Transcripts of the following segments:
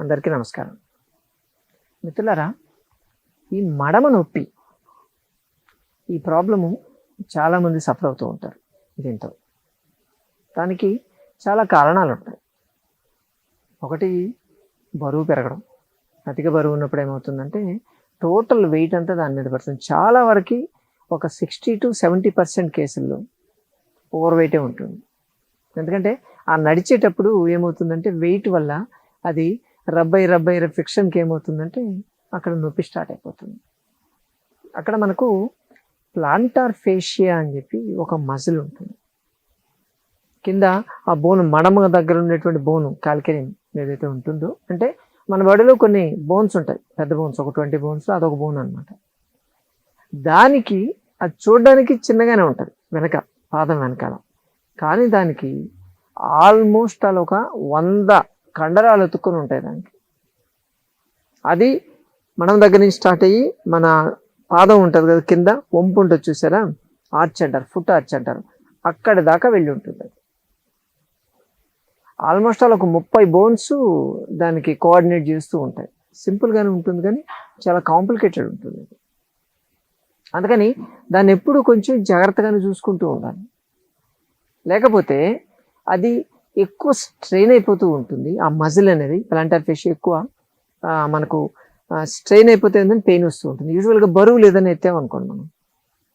అందరికీ నమస్కారం. మిత్రులారా, ఈ మడమ నొప్పి ఈ ప్రాబ్లము చాలామంది సఫర్ అవుతూ ఉంటారు. దీంతో దానికి చాలా కారణాలు ఉంటాయి. ఒకటి, బరువు పెరగడం. అధిక బరువు ఉన్నప్పుడు ఏమవుతుందంటే టోటల్ వెయిట్ అంతా దాని మీద పడుతుంది. చాలా వరకు ఒక 60 to 70% కేసుల్లో ఓవర్ వెయిటే ఉంటుంది. ఎందుకంటే ఆ నడిచేటప్పుడు ఏమవుతుందంటే వెయిట్ వల్ల అది రబ్బై ఫ్రిక్షన్కి ఏమవుతుందంటే అక్కడ నొప్పి స్టార్ట్ అయిపోతుంది. అక్కడ మనకు ప్లాంటార్ ఫేషియా అని చెప్పి ఒక మజిల్ ఉంటుంది. కింద ఆ బోన్, మడమ దగ్గర ఉండేటువంటి బోను కాల్కేనియం ఏదైతే ఉంటుందో, అంటే మన బాడీలో కొన్ని బోన్స్ ఉంటాయి, పెద్ద బోన్స్, ఒక 20 బోన్స్, అదొక బోన్ అనమాట. దానికి అది చూడడానికి చిన్నగానే ఉంటుంది వెనక, పాదం వెనకాల. కానీ దానికి ఆల్మోస్ట్ అలా ఒక 100 కండరాలు ఎత్తుకొని ఉంటాయి దానికి. అది మనం దగ్గర నుంచి స్టార్ట్ అయ్యి మన పాదం ఉంటుంది కదా, కింద వంపు ఉంటుంది చూసారా, ఆర్చ్ అంటారు, ఫుట్ ఆర్చ్ అంటారు, అక్కడి దాకా వెళ్ళి ఉంటుంది. అది ఆల్మోస్ట్ అలా ఒక 30 బోన్స్ దానికి కోఆర్డినేట్ చేస్తూ ఉంటాయి. సింపుల్గానే ఉంటుంది కానీ చాలా కాంప్లికేటెడ్ ఉంటుంది. అందుకని దాన్ని ఎప్పుడు కొంచెం జాగ్రత్తగానే చూసుకుంటూ ఉండాలి. లేకపోతే అది ఎక్కువ స్ట్రెయిన్ అయిపోతూ ఉంటుంది. ఆ మజిల్ అనేది, ప్లాంటార్ ఫేషియా ఎక్కువ మనకు స్ట్రెయిన్ అయిపోతే ఏంటంటే పెయిన్ వస్తూ ఉంటుంది. యూజువల్గా బరువు లేదని ఎత్తామనుకోండి, మనం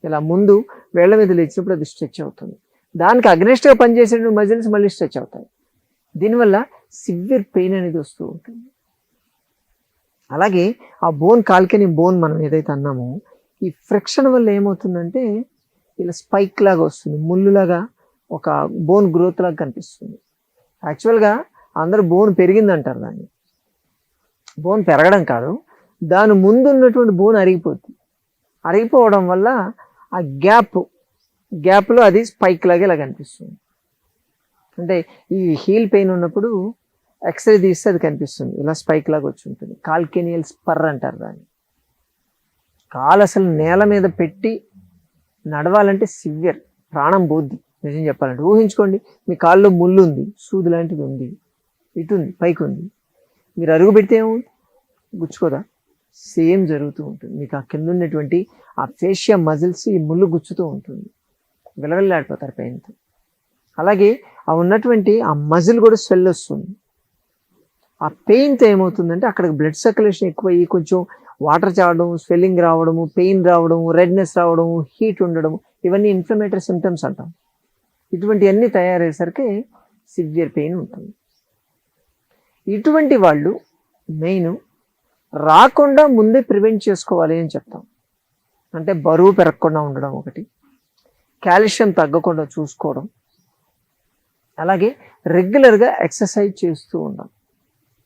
ఇలా ముందు వేళ్ల మీద లేచినప్పుడు అది స్ట్రెచ్ అవుతుంది. దానికి అగ్నెస్ట్గా పనిచేసే మజిల్స్ మళ్ళీ స్ట్రెచ్ అవుతాయి. దీనివల్ల సివియర్ పెయిన్ అనేది వస్తూ ఉంటుంది. అలాగే ఆ బోన్, కాల్కేనియం బోన్ మనం ఏదైతే అన్నామో, ఈ ఫ్రిక్షన్ వల్ల ఏమవుతుందంటే ఇలా స్పైక్ లాగా వస్తుంది, ముళ్ళులాగా ఒక బోన్ గ్రోత్ లాగా కనిపిస్తుంది. యాక్చువల్గా అందరూ బోన్ పెరిగిందంటారు, దాన్ని బోన్ పెరగడం కాదు, దాని ముందు ఉన్నటువంటి బోన్ అరిగిపోతుంది. అరిగిపోవడం వల్ల ఆ గ్యాప్లో అది స్పైక్ లాగా ఇలా కనిపిస్తుంది. అంటే ఈ హీల్ పెయిన్ ఉన్నప్పుడు ఎక్స్రే తీస్తే అది కనిపిస్తుంది, ఇలా స్పైక్ లాగా వచ్చి ఉంటుంది. కాల్కేనియల్ స్పర్ అంటారు దాన్ని. కాలు అసలు నేల మీద పెట్టి నడవాలంటే సివియర్, ప్రాణం పోద్ది. నిజం చెప్పాలంటే ఊహించుకోండి, మీ కాల్లో ముళ్ళు ఉంది, సూది లాంటిది ఉంది, ఇటు ఉంది, పైకి ఉంది, మీరు అరుగు పెడితే ఏమవుతుంది, గుచ్చుకోదా? సేమ్ జరుగుతూ ఉంటుంది. మీకు ఆ కింద ఉన్నటువంటి ఆ ఫేషియా మజిల్స్ ఈ ముళ్ళు గుచ్చుతూ ఉంటుంది, విలవిల్లాడిపోతారు పెయిన్తో. అలాగే ఆ ఉన్నటువంటి ఆ మజిల్ కూడా స్వెల్ వస్తుంది. ఆ పెయిన్తో ఏమవుతుందంటే అక్కడికి బ్లడ్ సర్క్యులేషన్ ఎక్కువ అయ్యి కొంచెం వాటర్ చావడం, స్వెల్లింగ్ రావడము, పెయిన్ రావడము, రెడ్నెస్ రావడము, హీట్ ఉండడము, ఇవన్నీ ఇన్ఫ్లమేటరీ సిమ్టమ్స్ అంటాం. ఇటువంటివన్నీ తయారయ్యేసరికి సివియర్ పెయిన్ ఉంటుంది. ఇటువంటి వాళ్ళు మెయిన్ రాకుండా ముందే ప్రివెంట్ చేసుకోవాలి అని చెప్తాం. అంటే బరువు పెరగకుండా ఉండడం ఒకటి, కాల్షియం తగ్గకుండా చూసుకోవడం, అలాగే రెగ్యులర్గా ఎక్సర్సైజ్ చేస్తూ ఉండడం.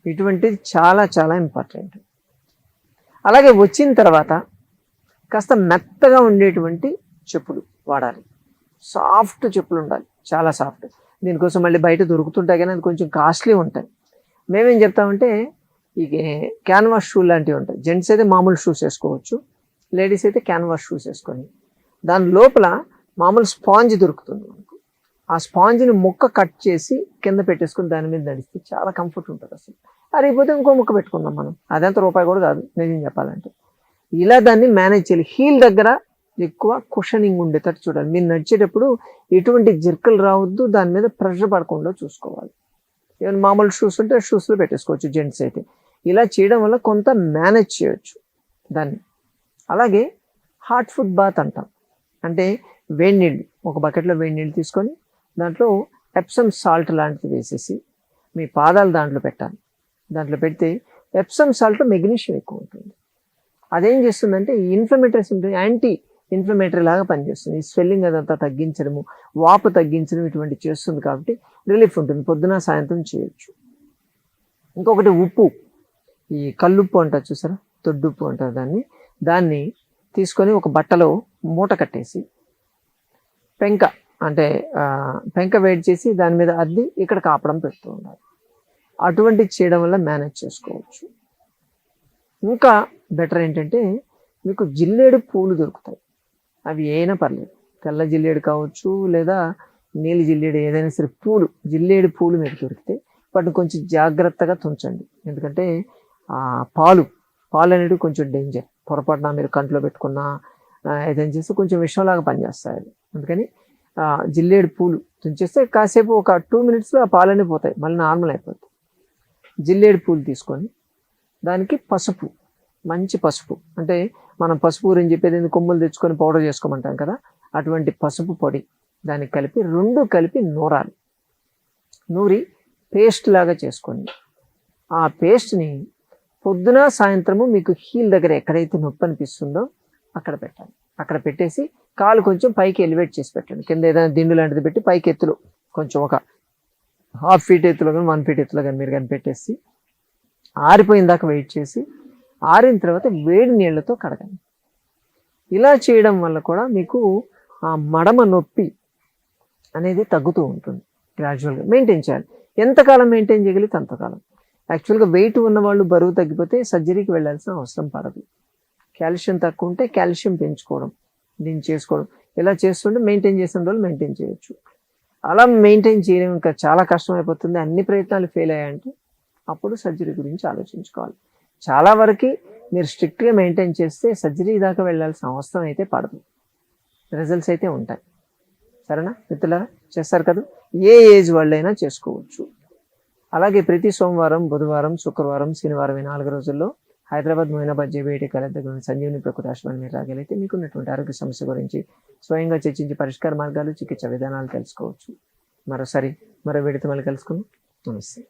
ఇటువంటిది చాలా చాలా ఇంపార్టెంట్. అలాగే వచ్చిన తర్వాత కాస్త మెత్తగా ఉండేటువంటి చెప్పులు వాడాలి. సాఫ్ట్ చెప్పులు ఉండాలి, చాలా సాఫ్ట్. దీనికోసం మళ్ళీ బయట దొరుకుతుంటాయి కానీ అది కొంచెం కాస్ట్లీ ఉంటాయి. మేమేం చెప్తామంటే ఈ క్యాన్వాస్ షూ లాంటివి ఉంటాయి. జెంట్స్ అయితే మామూలు షూస్ వేసుకోవచ్చు, లేడీస్ అయితే క్యాన్వాస్ షూస్ వేసుకొని దాని లోపల మామూలు స్పాంజ్ దొరుకుతుంది మనకు. ఆ స్పాంజ్ని ముక్క కట్ చేసి కింద పెట్టేసుకుని దాని మీద నడిస్తే చాలా కంఫర్ట్ ఉంటుంది. అసలు అరిగిపోతే ఇంకో ముక్క పెట్టుకుందాం మనం, అదంత రూపాయి కూడా కాదు నిజం చెప్పాలంటే. ఇలా దాన్ని మేనేజ్ చేయాలి. హీల్ దగ్గర ఎక్కువ కుషనింగ్ ఉండేటట్టు చూడాలి. మీరు నడిచేటప్పుడు ఎటువంటి జర్కలు రావద్దు, దాని మీద ప్రెషర్ పడకుండా చూసుకోవాలి. ఏమైనా మామూలు షూస్ ఉంటే షూస్లో పెట్టేసుకోవచ్చు జెంట్స్ అయితే. ఇలా చేయడం వల్ల కొంత మేనేజ్ చేయొచ్చు దాన్ని. అలాగే హాట్ ఫుడ్ బాత్ అంటాం. అంటే వేడి నీళ్ళు, ఒక బకెట్లో వేడి నీళ్ళు తీసుకొని దాంట్లో ఎప్సమ్ సాల్ట్ లాంటిది వేసేసి మీ పాదాలు దాంట్లో పెట్టాలి. దాంట్లో పెడితే ఎప్సమ్ సాల్ట్ మెగ్నీషియం ఎక్కువ ఉంటుంది. అదేం చేస్తుందంటే ఇన్ఫ్లమేటరీ సిమ్టమ్, యాంటీ ఇన్ఫ్లమేటరీ లాగా పనిచేస్తుంది. ఈ స్వెల్లింగ్ అదంతా తగ్గించడము, వాపు తగ్గించడం ఇటువంటి చేస్తుంది. కాబట్టి రిలీఫ్ ఉంటుంది. పొద్దున సాయంత్రం చేయొచ్చు. ఇంకొకటి ఉప్పు, ఈ కల్లుప్పు అంటారు చూసారా, దొడ్డుప్పు అంటారు దాన్ని తీసుకొని ఒక బట్టలో మూట కట్టేసి పెంక వేడి చేసి దాని మీద అద్ది ఇక్కడ కాపడం పెడుతూ ఉండాలి. అటువంటిది చేయడం వల్ల మేనేజ్ చేసుకోవచ్చు. ఇంకా బెటర్ ఏంటంటే మీకు జిల్లేడు పూలు దొరుకుతాయి. అవి ఏమైనా పర్లేదు, తెల్ల జిల్లేడు కావచ్చు లేదా నీలి జిల్లేడు, ఏదైనా సరే పూలు, జిల్లేడు పూలు మీకు దొరికితే వాటిని కొంచెం జాగ్రత్తగా తుంచండి. ఎందుకంటే పాలు అనేవి కొంచెం డేంజర్. పొరపాటున మీరు కంట్లో పెట్టుకున్నా ఏదైనా చేస్తే కొంచెం విషంలాగా పనిచేస్తాయి అవి. అందుకని జిల్లేడు పూలు తుంచేస్తే కాసేపు ఒక 2 minutesలో ఆ పాలన్నీ పోతాయి, మళ్ళీ నార్మల్ అయిపోతాయి. జిల్లేడు పూలు తీసుకొని దానికి పసుపు, మంచి పసుపు, అంటే మనం పసుపు గురించి చెప్పేది కొమ్ములు తెచ్చుకొని పౌడర్ చేసుకోమంటాం కదా, అటువంటి పసుపు పొడి దానికి కలిపి 2 కలిపి నూరాలి. నూరి పేస్ట్ లాగా చేసుకోండి. ఆ పేస్ట్ని పొద్దున సాయంత్రము మీకు హీల్ దగ్గర ఎక్కడైతే నొప్పి అనిపిస్తుందో అక్కడ పెట్టాలి. అక్కడ పెట్టేసి కాలు కొంచెం పైకి ఎలివేట్ చేసి పెట్టండి. కింద ఏదైనా దిండు లాంటిది పెట్టి పైకి ఎత్తులో కొంచెం ఒక 1/2 feet ఎత్తులో కానీ 1 feet ఎత్తులో కానీ మీరు కానీ పెట్టేసి ఆరిపోయిన దాకా వెయిట్ చేసి ఆరిన తర్వాత వేడి నీళ్ళతో కడగండి. ఇలా చేయడం వల్ల కూడా మీకు ఆ మడమ నొప్పి అనేది తగ్గుతూ ఉంటుంది. గ్రాడ్యువల్గా మెయింటైన్ చేయాలి. ఎంతకాలం మెయింటైన్ చేయగలిగితే అంతకాలం. యాక్చువల్గా వెయిట్ ఉన్న వాళ్ళు బరువు తగ్గిపోతే సర్జరీకి వెళ్ళాల్సిన అవసరం పడదు. కాల్షియం తక్కువ ఉంటే కాల్షియం పెంచుకోవడం, దీన్ని చేసుకోవడం, ఇలా చేస్తుంటే మెయింటైన్ చేసిన రోజులు మెయింటైన్ చేయొచ్చు. అలా మెయింటైన్ చేయడం ఇంకా చాలా కష్టం అయిపోతుంది. అన్ని ప్రయత్నాలు ఫెయిల్ అయ్యాయంటే అప్పుడు సర్జరీ గురించి ఆలోచించుకోవాలి. చాలా వరకు మీరు స్ట్రిక్ట్గా మెయింటైన్ చేస్తే సర్జరీ దాకా వెళ్ళాల్సిన అవసరం అయితే పడదు. రిజల్ట్స్ అయితే ఉంటాయి. సరేనా మిత్రులారా? చేస్తారు కదా, ఏ ఏజ్ వాళ్ళైనా చేసుకోవచ్చు. అలాగే ప్రతి సోమవారం, బుధవారం, శుక్రవారం, శనివారం ఈ 4 రోజుల్లో హైదరాబాద్, మొయినాబాద్ జేబీఐటీ కాలేజ్ దగ్గర ఉన్న సంజీవని ప్రకృతి ఆశ్రమాన్ని మీరు రాగలిగితే మీకున్నటువంటి ఆరోగ్య సమస్య గురించి స్వయంగా చర్చించి పరిష్కార మార్గాలు, చికిత్స విధానాలు తెలుసుకోవచ్చు. మరో వీడితో మళ్ళీ కలుసుకుందాం. నమస్తే.